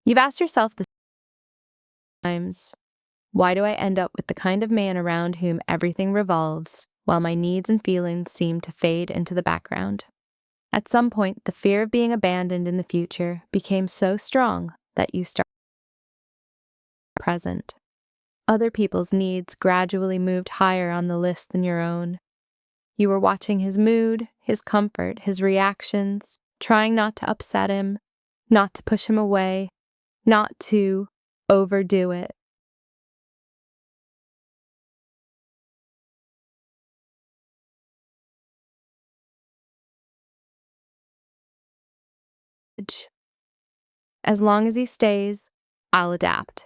You've asked yourself the times, why do I end up with the kind of man around whom everything revolves, while my needs and feelings seem to fade into the background? At some point, the fear of being abandoned in the future became so strong that you started present. Other people's needs gradually moved higher on the list than your own. You were watching his mood, his comfort, his reactions, trying not to upset him, not to push him away, not to overdo it. As long as he stays, I'll adapt.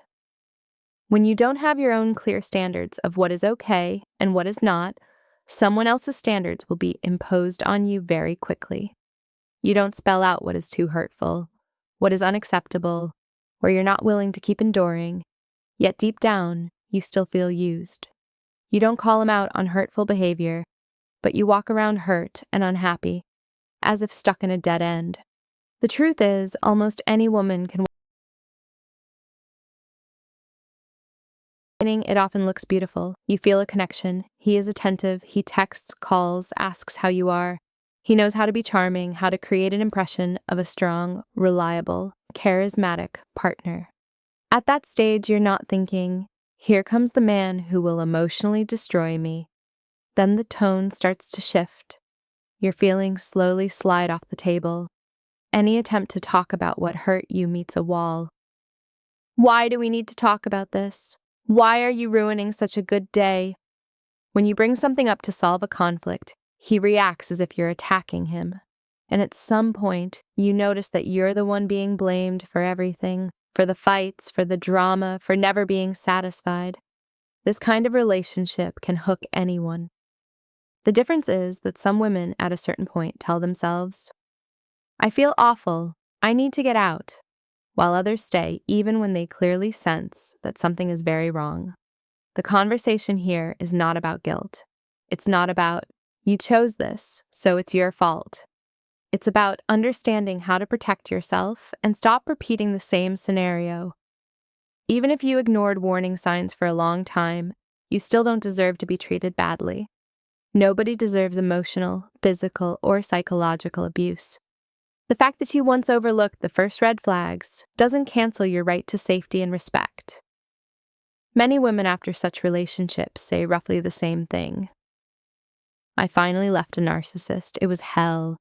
When you don't have your own clear standards of what is okay and what is not, someone else's standards will be imposed on you very quickly. You don't spell out what is too hurtful, what is unacceptable, where you're not willing to keep enduring, yet deep down, you still feel used. You don't call him out on hurtful behavior, but you walk around hurt and unhappy, as if stuck in a dead end. The truth is, almost any woman can. It often looks beautiful. You feel a connection. He is attentive. He texts, calls, asks how you are. He knows how to be charming, how to create an impression of a strong, reliable, charismatic partner. At that stage, you're not thinking, here comes the man who will emotionally destroy me. Then the tone starts to shift. Your feelings slowly slide off the table. Any attempt to talk about what hurt you meets a wall. Why do we need to talk about this? Why are you ruining such a good day? When you bring something up to solve a conflict, he reacts as if you're attacking him. And at some point, you notice that you're the one being blamed for everything, for the fights, for the drama, for never being satisfied. This kind of relationship can hook anyone. The difference is that some women at a certain point tell themselves, I feel awful, I need to get out, while others stay even when they clearly sense that something is very wrong. The conversation here is not about guilt. It's not about, you chose this, so it's your fault. It's about understanding how to protect yourself and stop repeating the same scenario. Even if you ignored warning signs for a long time, you still don't deserve to be treated badly. Nobody deserves emotional, physical, or psychological abuse. The fact that you once overlooked the first red flags doesn't cancel your right to safety and respect. Many women after such relationships say roughly the same thing. I finally left a narcissist. It was hell.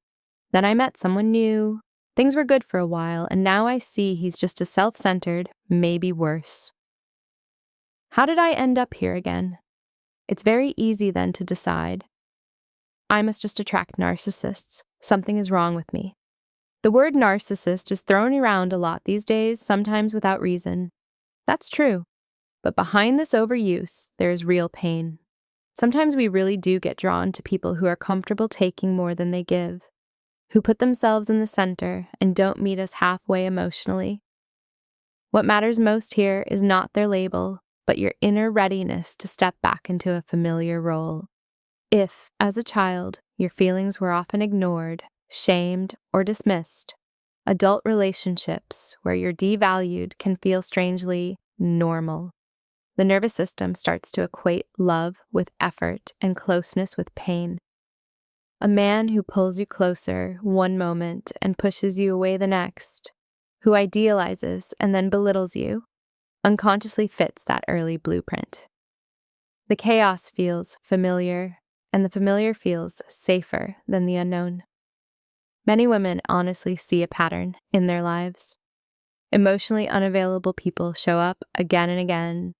Then I met someone new. Things were good for a while, and now I see he's just as self-centered, maybe worse. How did I end up here again? It's very easy then to decide. I must just attract narcissists. Something is wrong with me. The word narcissist is thrown around a lot these days, sometimes without reason. That's true. But behind this overuse, there is real pain. Sometimes we really do get drawn to people who are comfortable taking more than they give, who put themselves in the center and don't meet us halfway emotionally. What matters most here is not their label, but your inner readiness to step back into a familiar role. If, as a child, your feelings were often ignored, shamed, or dismissed, adult relationships where you're devalued can feel strangely normal. The nervous system starts to equate love with effort and closeness with pain. A man who pulls you closer one moment and pushes you away the next, who idealizes and then belittles you, unconsciously fits that early blueprint. The chaos feels familiar, and the familiar feels safer than the unknown. Many women honestly see a pattern in their lives. Emotionally unavailable people show up again and again.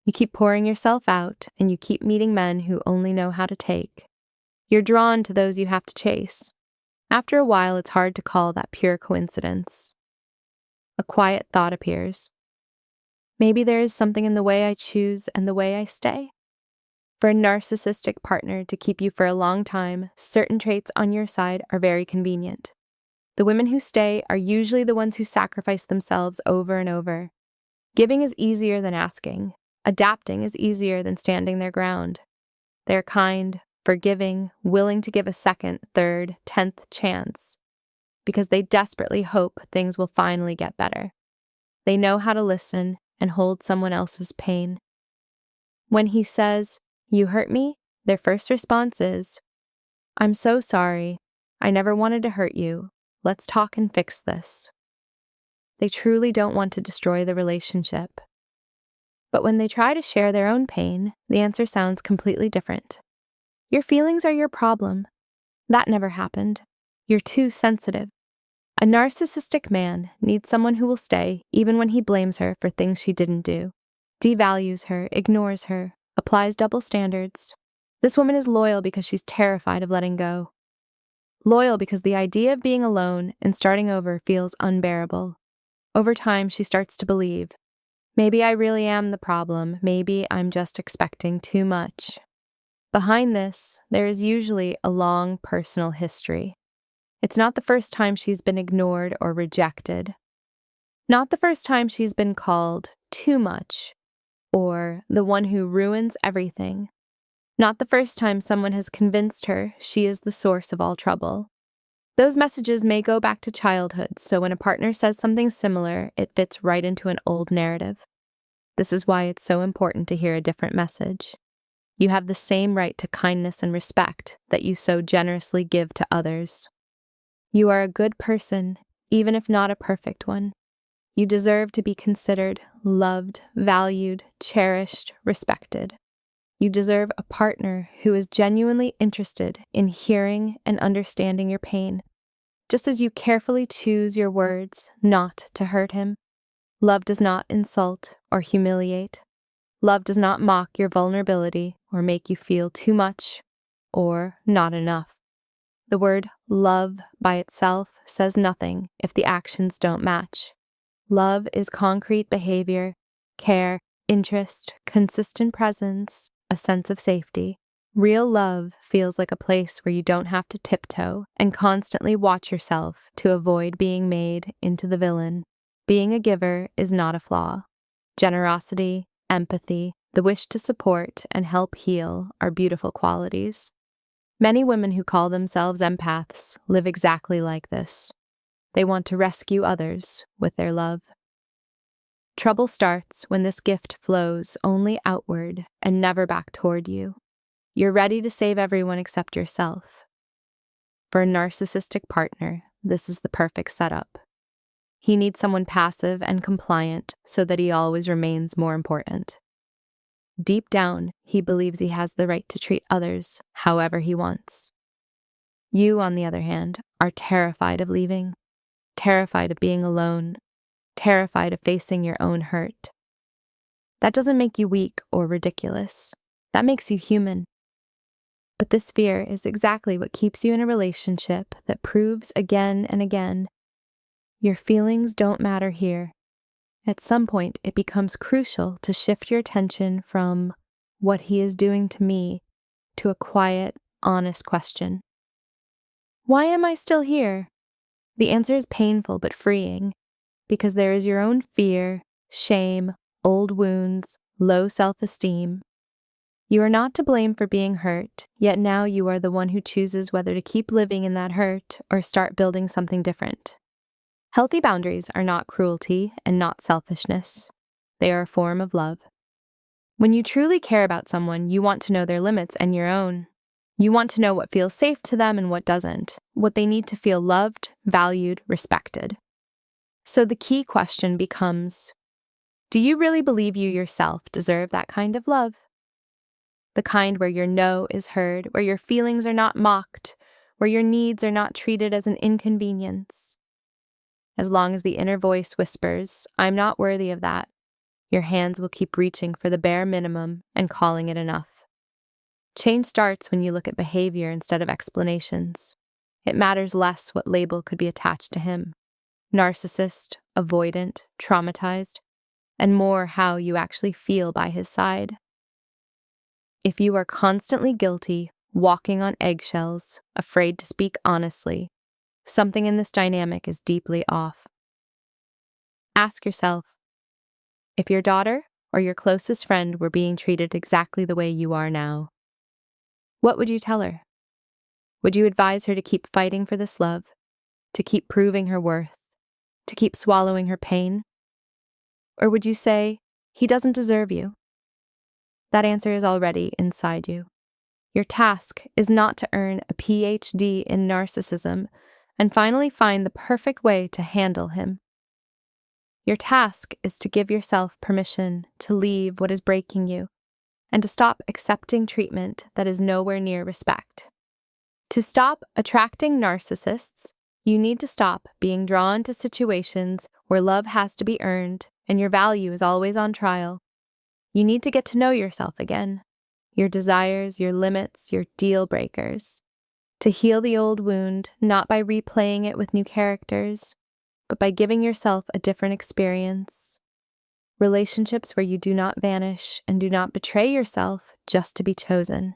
You keep pouring yourself out, and you keep meeting men who only know how to take. You're drawn to those you have to chase. After a while, it's hard to call that pure coincidence. A quiet thought appears. Maybe there is something in the way I choose and the way I stay. For a narcissistic partner to keep you for a long time, certain traits on your side are very convenient. The women who stay are usually the ones who sacrifice themselves over and over. Giving is easier than asking. Adapting is easier than standing their ground. They're kind, forgiving, willing to give a second, third, 10th chance, because they desperately hope things will finally get better. They know how to listen and hold someone else's pain. When he says, "You hurt me," their first response is, "I'm so sorry. I never wanted to hurt you. Let's talk and fix this." They truly don't want to destroy the relationship. But when they try to share their own pain, the answer sounds completely different. "Your feelings are your problem. That never happened. You're too sensitive." A narcissistic man needs someone who will stay even when he blames her for things she didn't do, devalues her, ignores her, applies double standards. This woman is loyal because she's terrified of letting go. Loyal because the idea of being alone and starting over feels unbearable. Over time, she starts to believe, maybe I really am the problem, maybe I'm just expecting too much. Behind this, there is usually a long personal history. It's not the first time she's been ignored or rejected. Not the first time she's been called too much or the one who ruins everything. Not the first time someone has convinced her she is the source of all trouble. Those messages may go back to childhood, so when a partner says something similar, it fits right into an old narrative. This is why it's so important to hear a different message. You have the same right to kindness and respect that you so generously give to others. You are a good person, even if not a perfect one. You deserve to be considered, loved, valued, cherished, respected. You deserve a partner who is genuinely interested in hearing and understanding your pain, just as you carefully choose your words not to hurt him. Love does not insult or humiliate. Love does not mock your vulnerability or make you feel too much or not enough. The word love by itself says nothing if the actions don't match. Love is concrete behavior, care, interest, consistent presence, a sense of safety. Real love feels like a place where you don't have to tiptoe and constantly watch yourself to avoid being made into the villain. Being a giver is not a flaw. Generosity, empathy, the wish to support and help heal are beautiful qualities. Many women who call themselves empaths live exactly like this. They want to rescue others with their love. Trouble starts when this gift flows only outward and never back toward you. You're ready to save everyone except yourself. For a narcissistic partner, this is the perfect setup. He needs someone passive and compliant so that he always remains more important. Deep down, he believes he has the right to treat others however he wants. You, on the other hand, are terrified of leaving, terrified of being alone, terrified of facing your own hurt. That doesn't make you weak or ridiculous. That makes you human. But this fear is exactly what keeps you in a relationship that proves again and again, your feelings don't matter here. At some point, it becomes crucial to shift your attention from what he is doing to me to a quiet, honest question. Why am I still here? The answer is painful but freeing, because there is your own fear, shame, old wounds, low self-esteem. You are not to blame for being hurt, yet now you are the one who chooses whether to keep living in that hurt or start building something different. Healthy boundaries are not cruelty and not selfishness. They are a form of love. When you truly care about someone, you want to know their limits and your own. You want to know what feels safe to them and what doesn't, what they need to feel loved, valued, respected. So the key question becomes, do you really believe you yourself deserve that kind of love? The kind where your no is heard, where your feelings are not mocked, where your needs are not treated as an inconvenience. As long as the inner voice whispers, "I'm not worthy of that," your hands will keep reaching for the bare minimum and calling it enough. Change starts when you look at behavior instead of explanations. It matters less what label could be attached to him: narcissist, avoidant, traumatized, and more how you actually feel by his side. If you are constantly guilty, walking on eggshells, afraid to speak honestly, something in this dynamic is deeply off. Ask yourself, if your daughter or your closest friend were being treated exactly the way you are now, what would you tell her? Would you advise her to keep fighting for this love, to keep proving her worth, to keep swallowing her pain? Or would you say, he doesn't deserve you? That answer is already inside you. Your task is not to earn a PhD in narcissism and finally find the perfect way to handle him. Your task is to give yourself permission to leave what is breaking you and to stop accepting treatment that is nowhere near respect. To stop attracting narcissists, you need to stop being drawn to situations where love has to be earned and your value is always on trial. You need to get to know yourself again, your desires, your limits, your deal breakers. To heal the old wound, not by replaying it with new characters, but by giving yourself a different experience. Relationships where you do not vanish and do not betray yourself just to be chosen.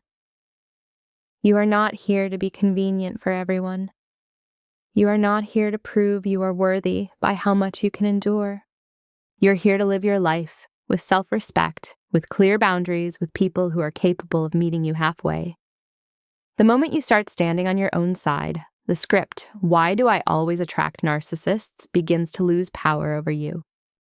You are not here to be convenient for everyone. You are not here to prove you are worthy by how much you can endure. You're here to live your life with self-respect, with clear boundaries, with people who are capable of meeting you halfway. The moment you start standing on your own side, the script, "Why do I always attract narcissists?" begins to lose power over you.